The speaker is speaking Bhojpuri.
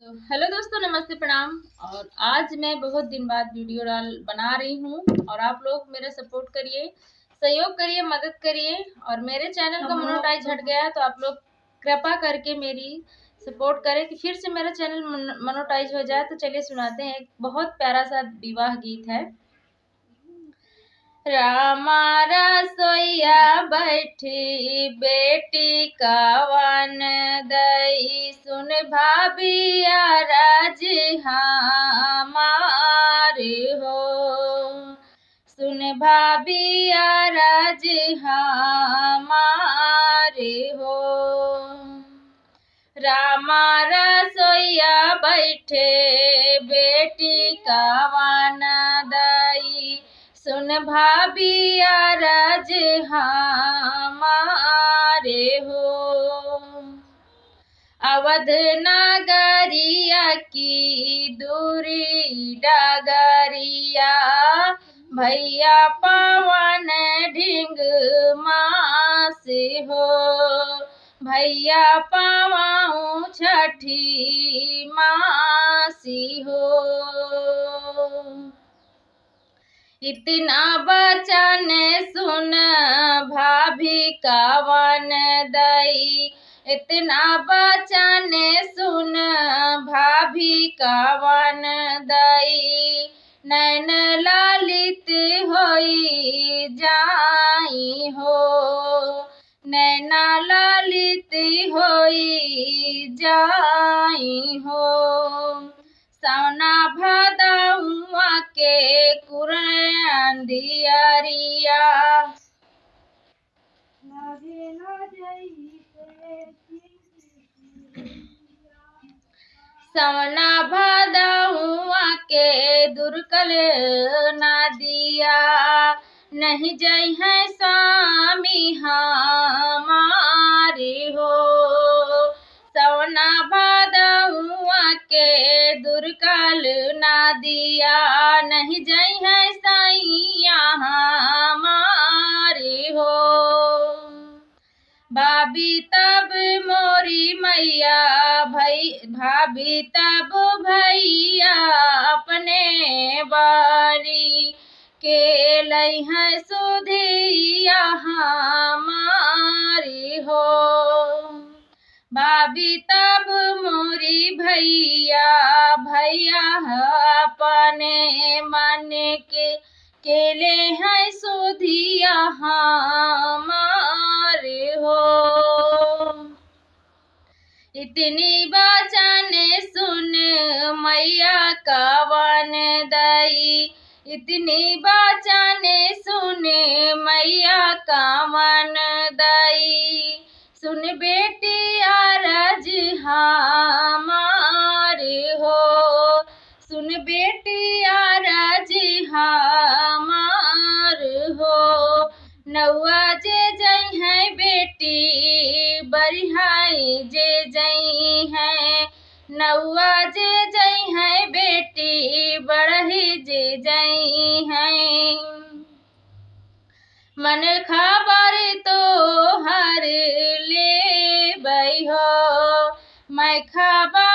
तो हेलो दोस्तों, नमस्ते, प्रणाम। और आज मैं बहुत दिन बाद वीडियो बना रही हूँ और आप लोग मेरा सपोर्ट करिए, सहयोग करिए, मदद करिए। और मेरे चैनल का मोनेटाइज हट गया है तो आप लोग कृपा करके मेरी सपोर्ट करें कि फिर से मेरा चैनल मोनेटाइज हो जाए। तो चलिए सुनाते हैं, एक बहुत प्यारा सा विवाह गीत है। रामा रसोईया बैठी बेटी का वन दई, सुन भाभिया राज हमारे हो, सुन भाभिया राज हमारे हो। रामा रसोईया बैठे बेटी का वन दई, सुन भाभिया राज हमारे हो। अवध नगरिया की दूरी डगरिया, भैया पवन ढिंग मासी हो, भैया पवाऊँ छठी मासी हो। इतना बचन सुन भाभी का वन दई, इतना बचन सुन भाभी का वन दई, नैन ललित होई जाई हो, नैना ललित होई जाई हो। सवना भदौआ के कुरंदियरिया, सवना भदौआ के दुर्कल नदिया, नहीं जई है स्वामी हमारी हो। सवना भदौआ के दुर्कल नदिया, नहीं जई है सैया हमारी हो। भाभी तब मोरी मैया भाभी तब भैया अपने बारी के लई है सुधिया हमारी हो। भाभी तब मोरी भैया अपने मन के ले है सुधिया हमारे हो। इतनी बचन सुन मैया का वन दई, इतनी बचन सुन मैया का वन दई, सुन बेटी अरज हमारी हो, सुन बेटी अरज हमार हो। नौआ जे जई है बेटी बरिहाई जे जई है, नौआ जे जई है बेटी बड़ही जे जई है। मन खबर तो हर ले बई हो, मैं खबर